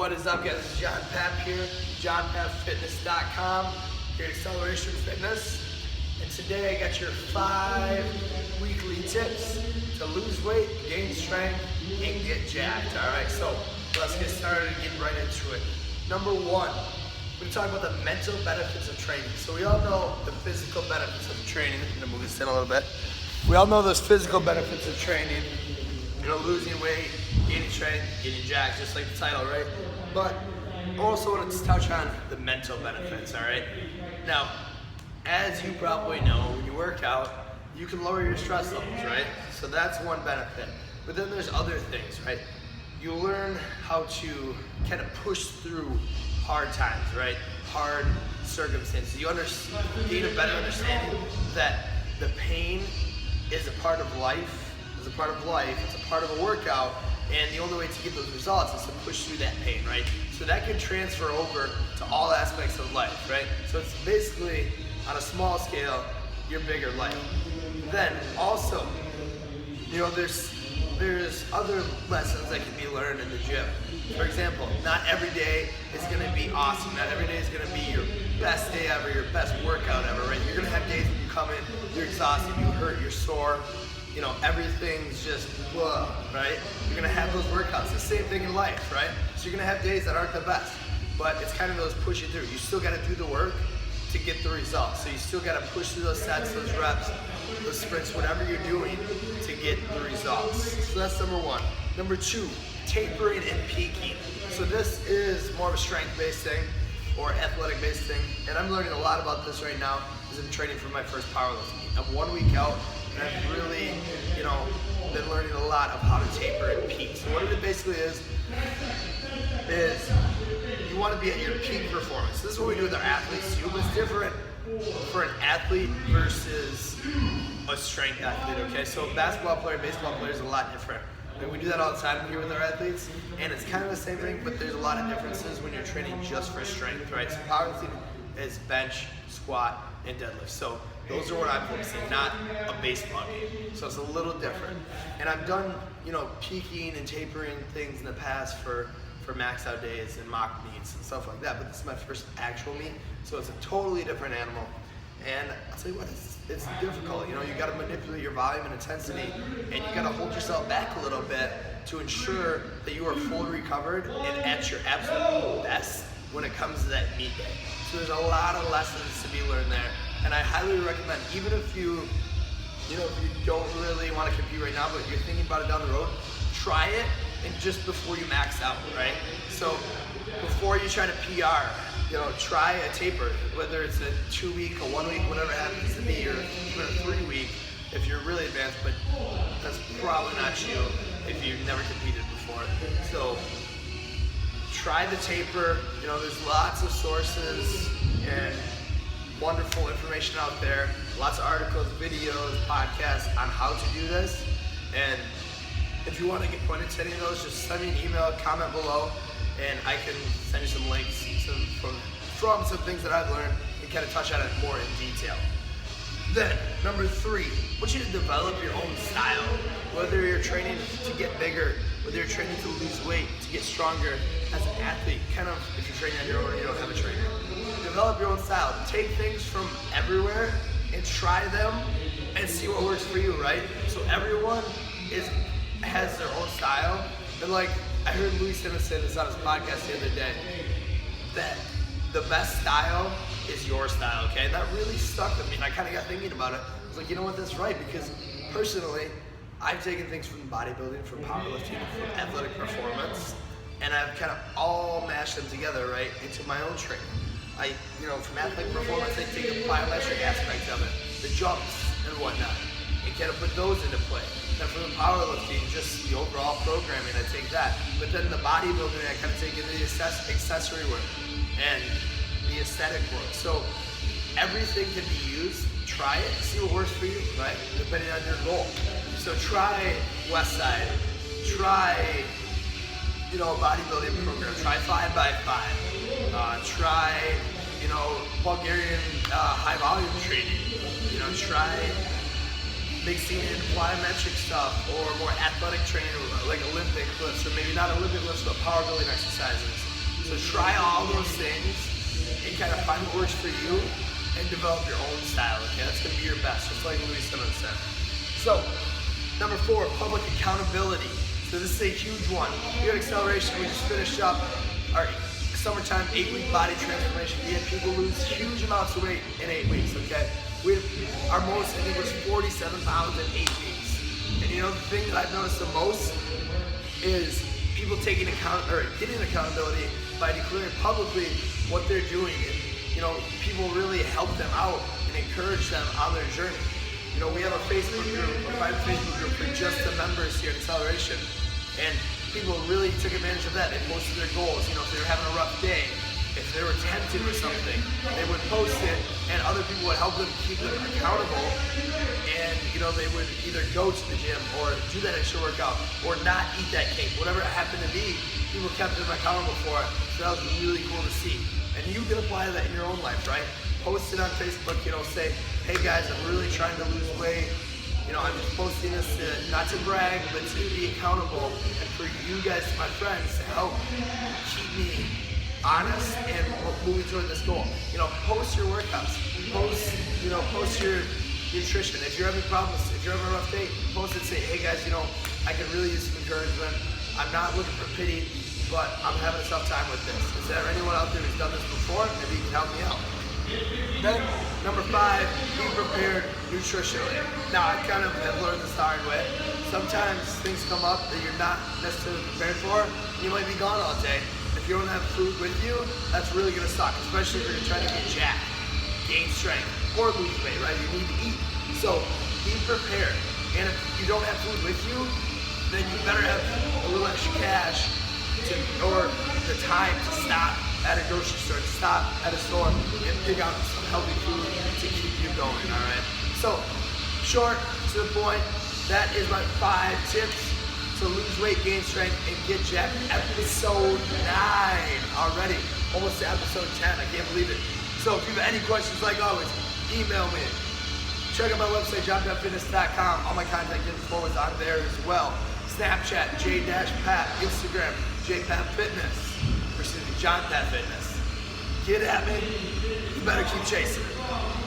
What is up, guys? It's John Pep here, johnpepfitness.com, here at Acceleration Fitness. And today I got your 5 weekly tips to lose weight, gain strength, and get jacked. Alright, so let's get started and get right into it. Number 1, we're going to talk about the mental benefits of training. So we all know the physical benefits of training. I'm going to move this in a little bit. We all know those physical benefits of training. You know, losing weight, gaining strength, getting jacked, just like the title, right? But also want to touch on the mental benefits, all right? Now, as you probably know, when you work out, you can lower your stress levels, right? So that's one benefit. But then there's other things, right? You learn how to kind of push through hard times, right? Hard circumstances. You gain a better understanding that the pain is a part of life. It's a part of life, it's a part of a workout, and the only way to get those results is to push through that pain, right? So that can transfer over to all aspects of life, right? So it's basically, on a small scale, your bigger life. Then also, you know, there's other lessons that can be learned in the gym. For example, not every day is gonna be awesome. Not every day is gonna be your best day ever, your best workout ever, right? You're gonna have days when you come in, you're exhausted, you hurt, you're sore, you know, everything's just blah, right? You're gonna have those workouts. The same thing in life, right? So you're gonna have days that aren't the best, but it's kind of those push it through. You still gotta do the work to get the results. So you still gotta push through those sets, those reps, those sprints, whatever you're doing to get the results. So that's number 1. Number 2, tapering and peaking. So this is more of a strength-based thing or athletic-based thing, and I'm learning a lot about this right now as I'm training for my first powerlifting. I'm 1 week out, and I've really, you know, been learning a lot of how to taper and peak. So what it basically is you want to be at your peak performance. This is what we do with our athletes too, but it's different for an athlete versus a strength athlete, okay? So a basketball player, baseball player is a lot different. Like, we do that all the time here with our athletes, and it's kind of the same thing, but there's a lot of differences when you're training just for strength, right? So powerlifting is bench, squat, and deadlift. So those are what I'm focusing, not a baseball game. So it's a little different. And I've done, you know, peaking and tapering things in the past for max out days and mock meets and stuff like that, but this is my first actual meet, so it's a totally different animal. And I'll tell you what, it's difficult. You know, you gotta manipulate your volume and intensity, and you gotta hold yourself back a little bit to ensure that you are fully recovered and at your absolute best when it comes to that meet day. So there's a lot of lessons to be learned there, and I highly recommend, even if you don't really want to compete right now, but you're thinking about it down the road, try it, and just before you max out, right? So before you try to PR, you know, try a taper, whether it's a 2 week, a 1 week, whatever it happens to be, or even a 3 week if you're really advanced, but that's probably not you if you've never competed before. So try the taper. You know, there's lots of sources and wonderful information out there, lots of articles, videos, podcasts on how to do this. And if you want to get pointed to any of those, just send me an email, comment below, and I can send you some links from some things that I've learned and kind of touch on it more in detail. Then, number 3, I want you to develop your own style. Whether you're training to get bigger, whether you're training to lose weight, to get stronger as an athlete, kind of if you're training on your own or you don't have a trainer. Develop your own style. Take things from everywhere and try them and see what works for you, right? So everyone has their own style, and like I heard Louis Simmons say this on his podcast the other day, that the best style is your style, okay? And that really stuck with me, and I kind of got thinking about it. I was like, you know what, that's right, because personally, I've taken things from bodybuilding, from powerlifting, from athletic performance, and I've kind of all mashed them together, right, into my own training. From athletic performance, I take the plyometric aspect of it, the jumps and whatnot, and kind of put those into play. Then from the powerlifting, just the overall programming, I take that. But then the bodybuilding, I kind of take into the accessory work and the aesthetic work. So everything can be used. Try it, see what works for you, right? Depending on your goal. So try Westside, try, a bodybuilding program, try 5x5, try, Bulgarian high volume training, try mixing in plyometric stuff or more athletic training like Olympic lifts, or maybe not Olympic lifts, but power building exercises. So try all those things and kind of find what works for you and develop your own style, okay? That's gonna be your best, just like Louis Simmons said. So, number 4, public accountability. So this is a huge one. We got acceleration, we just finished up our summertime 8-week body transformation. We had people lose huge amounts of weight in 8 weeks, okay? Our most, I think, was 47 pounds in 8 weeks. And you know, the thing that I've noticed the most is people getting accountability by declaring publicly what they're doing. And, you know, people really help them out and encourage them on their journey. You know, we have a Facebook group, a private Facebook group for just the members here at Acceleration. And people really took advantage of that. They posted their goals. You know, if they were having a rough day, if they were tempted with something, they would post it and other people would help them keep them accountable. And, you know, they would either go to the gym or do that extra workout or not eat that cake. Whatever it happened to be, people kept them accountable for it. So that was really cool to see. And you can apply that in your own life, right? Post it on Facebook, you know, say, hey guys, I'm really trying to lose weight. You know, I'm just posting this not to brag, but to be accountable and for you guys, my friends, to help keep me honest and moving toward this goal. You know, post your workouts, post your nutrition. If you're having problems, if you're having a rough day, post it, say, hey guys, you know, I could really use some encouragement. I'm not looking for pity, but I'm having a tough time with this. Is there anyone out there who's done this before? Maybe you can help me out. Then, number 5, be prepared nutritionally. Now, I kind of have learned this the hard way. Sometimes things come up that you're not necessarily prepared for. You might be gone all day. If you don't have food with you, that's really gonna suck, especially if you're trying to get jacked, gain strength, or lose weight, right? You need to eat. So, be prepared. And if you don't have food with you, then you better have a little extra cash or the time to stop at a grocery store, to stop at a store and pick out some healthy food to keep you going, all right? So, short, to the point, that is my 5 tips to lose weight, gain strength, and get jacked. Episode 9 already, almost to episode 10, I can't believe it. So if you have any questions, like always, email me. Check out my website, john.fitness.com. All my contact info is on there as well. Snapchat, J-Pat, Instagram, JPatFitness. John Pat Fitness. Get at me. You better keep chasing it.